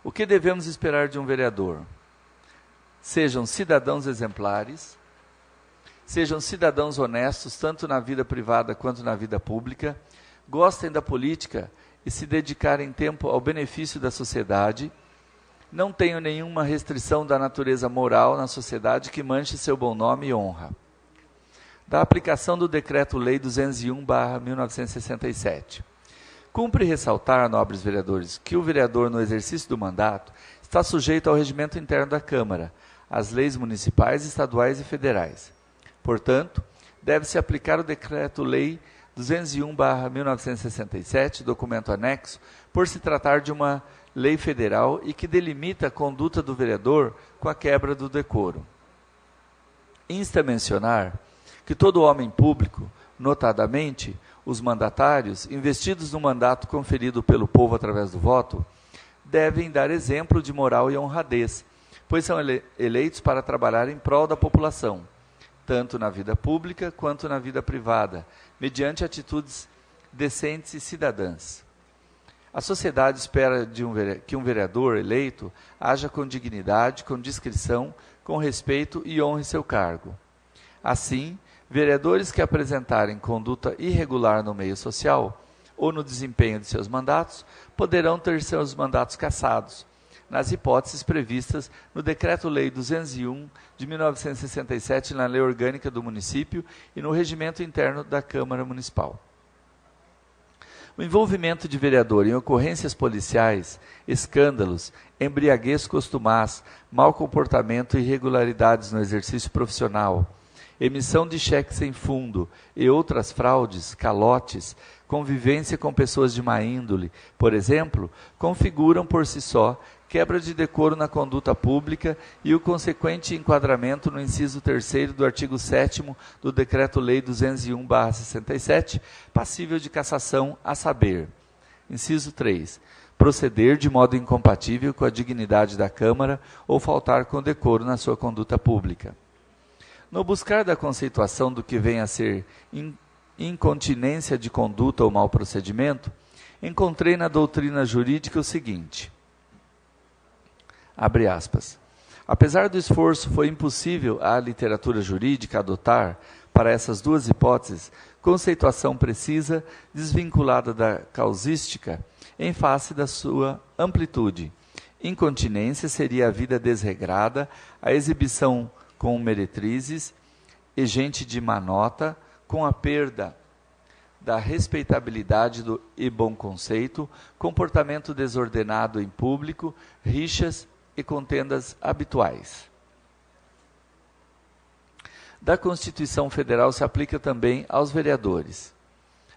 O que devemos esperar de um vereador? Sejam cidadãos exemplares, sejam cidadãos honestos, tanto na vida privada quanto na vida pública, gostem da política e se dedicarem tempo ao benefício da sociedade, não tenham nenhuma restrição da natureza moral na sociedade que manche seu bom nome e honra. Da aplicação do Decreto-Lei 201/1967. Cumpre ressaltar, nobres vereadores, que o vereador, no exercício do mandato, está sujeito ao regimento interno da Câmara, às leis municipais, estaduais e federais. Portanto, deve-se aplicar o Decreto-Lei 201/1967, documento anexo, por se tratar de uma lei federal e que delimita a conduta do vereador com a quebra do decoro. Insta mencionar que todo homem público, notadamente os mandatários, investidos no mandato conferido pelo povo através do voto, devem dar exemplo de moral e honradez, pois são eleitos para trabalhar em prol da população, tanto na vida pública quanto na vida privada, mediante atitudes decentes e cidadãs. A sociedade espera que um vereador eleito haja com dignidade, com discrição, com respeito e honre seu cargo. Assim, vereadores que apresentarem conduta irregular no meio social ou no desempenho de seus mandatos poderão ter seus mandatos cassados, nas hipóteses previstas no Decreto-Lei 201 de 1967, na Lei Orgânica do Município e no Regimento Interno da Câmara Municipal. O envolvimento de vereador em ocorrências policiais, escândalos, embriaguez costumaz, mau comportamento e irregularidades no exercício profissional, emissão de cheques sem fundo e outras fraudes, calotes, convivência com pessoas de má índole, por exemplo, configuram por si só quebra de decoro na conduta pública e o consequente enquadramento no inciso 3º do artigo 7º do Decreto-Lei 201/67, passível de cassação, a saber: inciso 3, proceder de modo incompatível com a dignidade da Câmara ou faltar com decoro na sua conduta pública. No buscar da conceituação do que vem a ser incontinência de conduta ou mau procedimento, encontrei na doutrina jurídica o seguinte, abre aspas, apesar do esforço, foi impossível à literatura jurídica adotar, para essas duas hipóteses, conceituação precisa, desvinculada da causística, em face da sua amplitude. Incontinência seria a vida desregrada, a exibição com meretrizes e gente de má nota, com a perda da respeitabilidade e bom conceito, comportamento desordenado em público, rixas e contendas habituais. Da Constituição Federal se aplica também aos vereadores.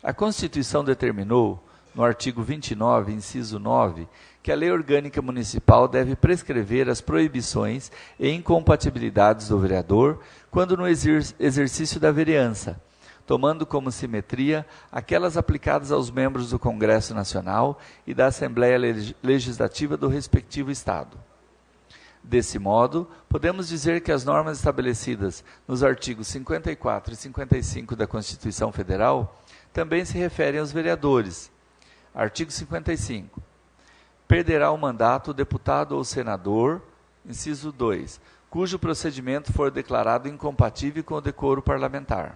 A Constituição determinou, no artigo 29, inciso 9, que a Lei Orgânica Municipal deve prescrever as proibições e incompatibilidades do vereador quando no exercício da vereança, tomando como simetria aquelas aplicadas aos membros do Congresso Nacional e da Assembleia Legislativa do respectivo Estado. Desse modo, podemos dizer que as normas estabelecidas nos artigos 54 e 55 da Constituição Federal também se referem aos vereadores. Artigo 55. Perderá o mandato o deputado ou senador, inciso 2, cujo procedimento for declarado incompatível com o decoro parlamentar.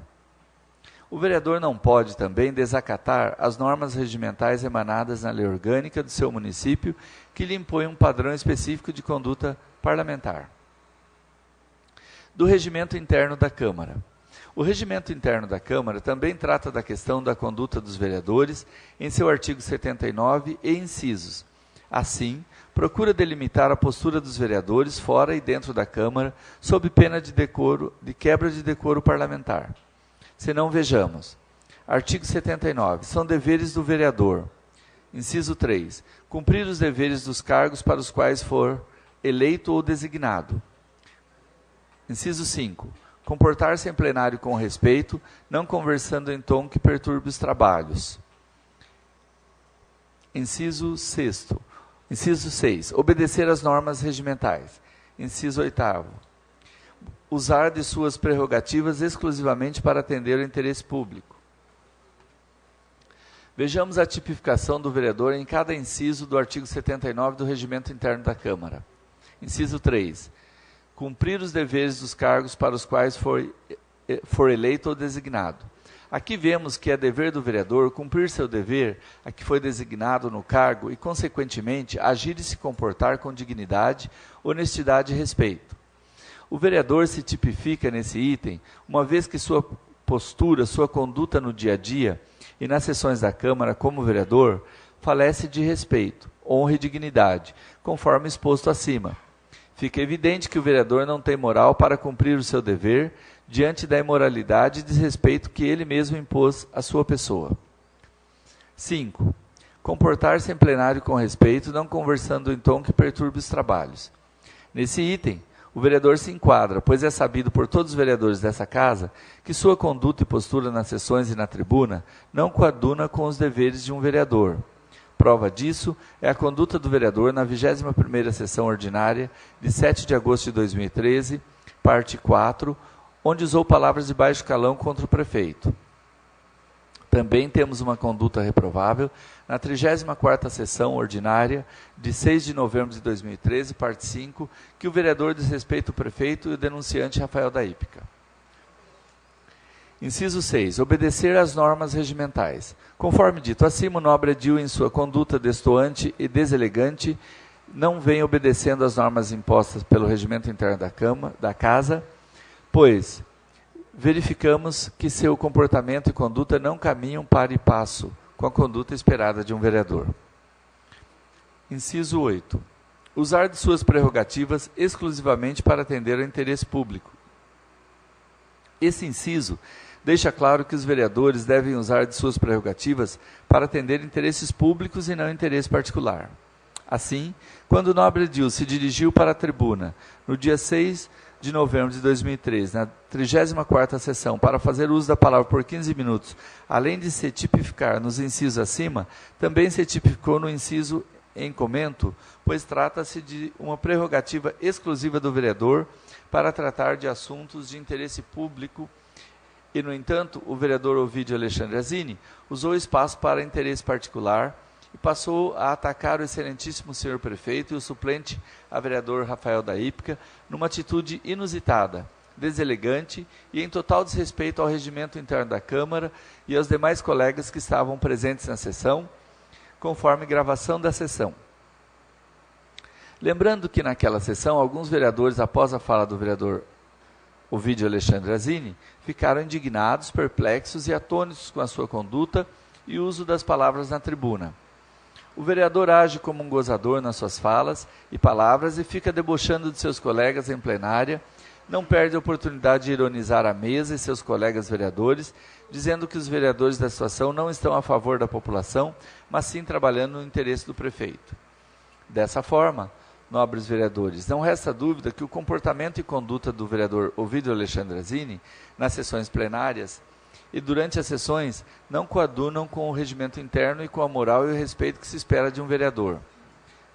O vereador não pode também desacatar as normas regimentais emanadas na lei orgânica do seu município que lhe impõe um padrão específico de conduta parlamentar. Do regimento interno da Câmara. O regimento interno da Câmara também trata da questão da conduta dos vereadores em seu artigo 79 e incisos. Assim, procura delimitar a postura dos vereadores fora e dentro da Câmara sob pena de quebra de decoro parlamentar. Se não, vejamos. Artigo 79. São deveres do vereador. Inciso 3. Cumprir os deveres dos cargos para os quais for eleito ou designado. Inciso 5. Comportar-se em plenário com respeito, não conversando em tom que perturbe os trabalhos. Inciso 6. Inciso 6. Obedecer às normas regimentais. Inciso 8. Usar de suas prerrogativas exclusivamente para atender ao interesse público. Vejamos a tipificação do vereador em cada inciso do artigo 79 do Regimento Interno da Câmara. Inciso 3. Cumprir os deveres dos cargos para os quais for eleito ou designado. Aqui vemos que é dever do vereador cumprir seu dever a que foi designado no cargo e, consequentemente, agir e se comportar com dignidade, honestidade e respeito. O vereador se tipifica nesse item, uma vez que sua postura, sua conduta no dia a dia e nas sessões da Câmara como vereador falece de respeito, honra e dignidade, conforme exposto acima. Fica evidente que o vereador não tem moral para cumprir o seu dever diante da imoralidade e desrespeito que ele mesmo impôs à sua pessoa. 5. Comportar-se em plenário com respeito, não conversando em tom que perturbe os trabalhos. Nesse item, o vereador se enquadra, pois é sabido por todos os vereadores dessa casa que sua conduta e postura nas sessões e na tribuna não coaduna com os deveres de um vereador. Prova disso é a conduta do vereador na 21ª sessão ordinária de 7 de agosto de 2013, parte 4, onde usou palavras de baixo calão contra o prefeito. Também temos uma conduta reprovável na 34ª sessão ordinária de 6 de novembro de 2013, parte 5, que o vereador desrespeita o prefeito e o denunciante Rafael da Hípica. Inciso 6. Obedecer às normas regimentais. Conforme dito acima, o nobre edil, em sua conduta destoante e deselegante, não vem obedecendo às normas impostas pelo regimento interno da casa, pois verificamos que seu comportamento e conduta não caminham para e passo com a conduta esperada de um vereador. Inciso 8. Usar de suas prerrogativas exclusivamente para atender ao interesse público. Esse inciso deixa claro que os vereadores devem usar de suas prerrogativas para atender interesses públicos e não interesse particular. Assim, quando o nobre edil se dirigiu para a tribuna no dia 6 de novembro de 2013, na 34ª sessão, para fazer uso da palavra por 15 minutos, além de se tipificar nos incisos acima, também se tipificou no inciso em comento, pois trata-se de uma prerrogativa exclusiva do vereador para tratar de assuntos de interesse público e, no entanto, o vereador Ovidio Alexandre Azzini usou o espaço para interesse particular e passou a atacar o excelentíssimo senhor prefeito e o suplente a vereador Rafael da Hípica numa atitude inusitada, deselegante e em total desrespeito ao regimento interno da Câmara e aos demais colegas que estavam presentes na sessão, conforme gravação da sessão. Lembrando que naquela sessão, alguns vereadores, após a fala do vereador Ovidio Alexandre Azzini, ficaram indignados, perplexos e atônitos com a sua conduta e uso das palavras na tribuna. O vereador age como um gozador nas suas falas e palavras e fica debochando de seus colegas em plenária, não perde a oportunidade de ironizar a mesa e seus colegas vereadores, dizendo que os vereadores da situação não estão a favor da população, mas sim trabalhando no interesse do prefeito. Dessa forma, nobres vereadores, não resta dúvida que o comportamento e conduta do vereador Ovidio Alexandre Azzini nas sessões plenárias e durante as sessões não coadunam com o regimento interno e com a moral e o respeito que se espera de um vereador.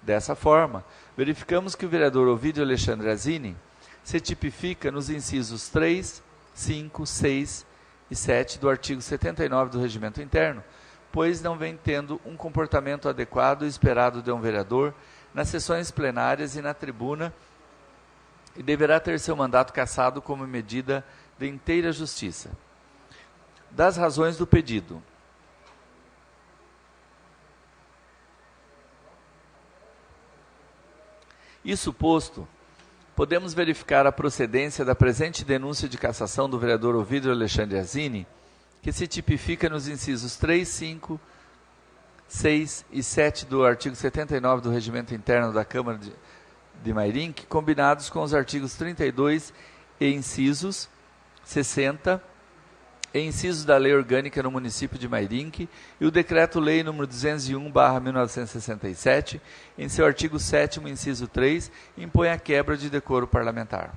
Dessa forma, verificamos que o vereador Ovidio Alexandre Azzini se tipifica nos incisos 3, 5, 6 e 7 do artigo 79 do regimento interno, pois não vem tendo um comportamento adequado e esperado de um vereador nas sessões plenárias e na tribuna, e deverá ter seu mandato cassado como medida de inteira justiça. Das razões do pedido. Isso posto, podemos verificar a procedência da presente denúncia de cassação do vereador Ovidio Alexandre Azzini, que se tipifica nos incisos 3, 5, 6 e 7 do artigo 79 do Regimento Interno da Câmara de Mairinque, combinados com os artigos 32 e incisos 60 e incisos da Lei Orgânica no município de Mairinque e o Decreto-Lei nº 201/1967, em seu artigo 7º, inciso 3, impõe a quebra de decoro parlamentar.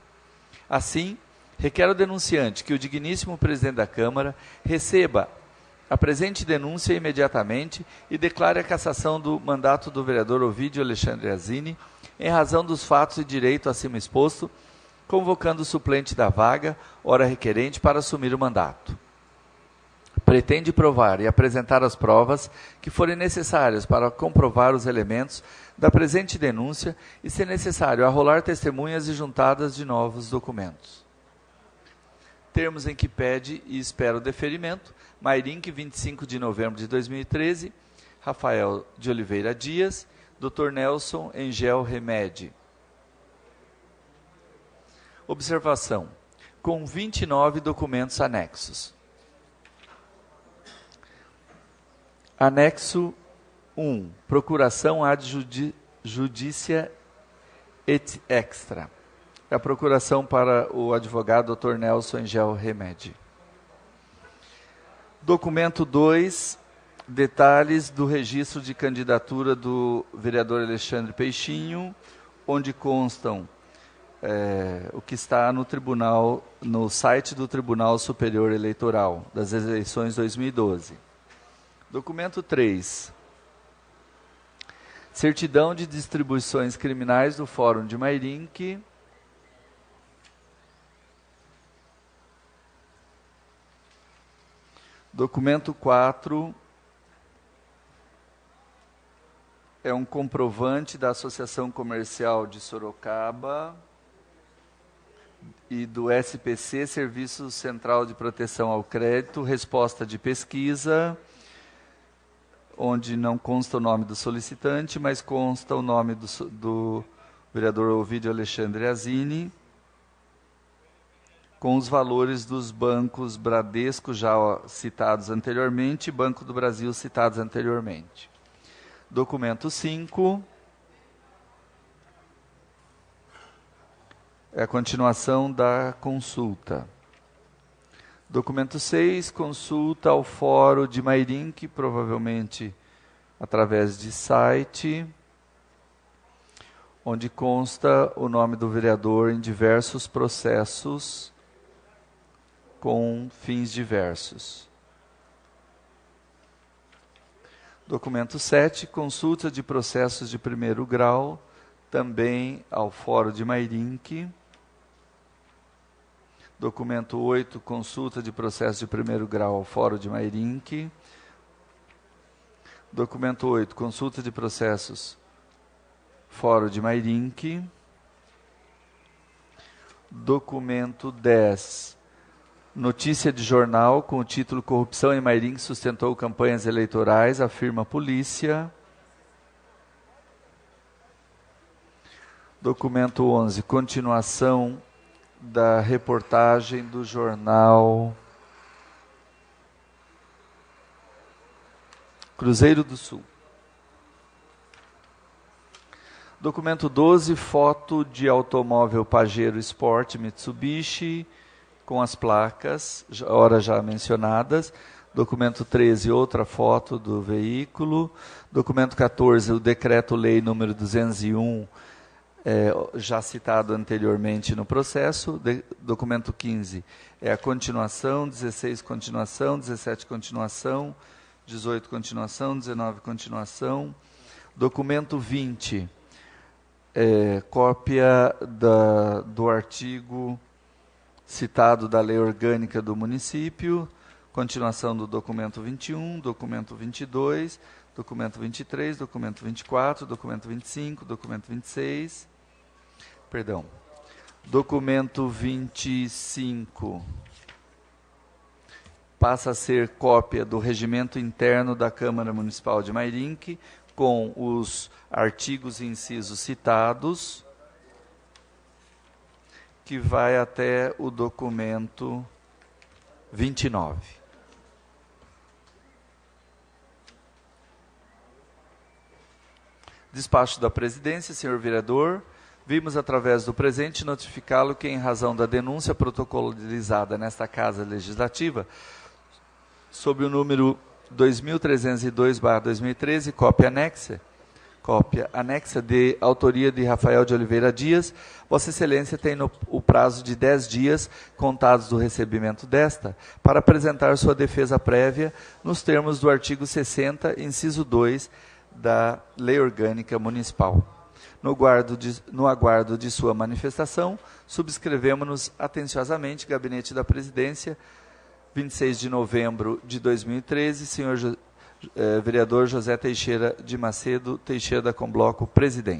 Assim, requer ao denunciante que o digníssimo presidente da Câmara receba a presente denúncia imediatamente e declare a cassação do mandato do vereador Ovidio Alexandre Azzini, em razão dos fatos e direito acima exposto, convocando o suplente da vaga, ora requerente, para assumir o mandato. pretende provar e apresentar as provas que forem necessárias para comprovar os elementos da presente denúncia e, se necessário, arrolar testemunhas e juntadas de novos documentos. Termos em que pede e espera o deferimento: Mairink, 25 de novembro de 2013, Rafael de Oliveira Dias, Dr. Nelson Engel Remedi. Observação: com 29 documentos anexos. Anexo 1. Procuração ad judicia et extra. É a procuração para o advogado Dr. Nelson Engel Remedi. Documento 2. Detalhes do registro de candidatura do vereador Alexandre Peixinho, onde constam o que está no tribunal, no site do Tribunal Superior Eleitoral das eleições 2012. Documento 3. Certidão de distribuições criminais do Fórum de Mairink. Documento 4. É um comprovante da Associação Comercial de Sorocaba e do SPC, Serviço Central de Proteção ao Crédito, resposta de pesquisa, onde não consta o nome do solicitante, mas consta o nome do vereador Ovidio Alexandre Azini, com os valores dos bancos Bradesco, já citados anteriormente, e Banco do Brasil, citados anteriormente. Documento 5. É a continuação da consulta. Documento 6, consulta ao Fórum de Mairink, provavelmente através de site, onde consta o nome do vereador em diversos processos com fins diversos. Documento 7, consulta de processos de primeiro grau, também ao Fórum de Mairink. Documento 8, consulta de processo de primeiro grau ao Fórum de Mairink. Documento 8, consulta de processos, Fórum de Mairink. Documento 10, notícia de jornal com o título Corrupção em Mairink sustentou campanhas eleitorais, afirma a polícia. Documento 11, continuação da reportagem do jornal Cruzeiro do Sul. Documento 12, foto de automóvel Pajero Sport Mitsubishi, com as placas, ora já mencionadas. Documento 13, outra foto do veículo. Documento 14, o decreto-lei número 201, já citado anteriormente no processo. Documento 15 é a continuação, 16 continuação, 17 continuação, 18 continuação, 19 continuação. Documento 20, cópia do artigo citado da Lei Orgânica do Município, continuação do documento 21, documento 22, documento 23, documento 24, documento 25, documento 26, perdão, documento 25 passa a ser cópia do regimento interno da Câmara Municipal de Mairink, com os artigos e incisos citados, que vai até o documento 29. Despacho da presidência, senhor vereador. Vimos através do presente notificá-lo que, em razão da denúncia protocolizada nesta Casa Legislativa, sob o número 2302/2013, cópia anexa de autoria de Rafael de Oliveira Dias, Vossa Excelência tem o prazo de 10 dias, contados do recebimento desta, para apresentar sua defesa prévia nos termos do artigo 60, inciso 2, da Lei Orgânica Municipal. No aguardo de sua manifestação, subscrevemos-nos atenciosamente, Gabinete da Presidência, 26 de novembro de 2013, senhor vereador José Teixeira de Macedo Teixeira da Combloco, presidente.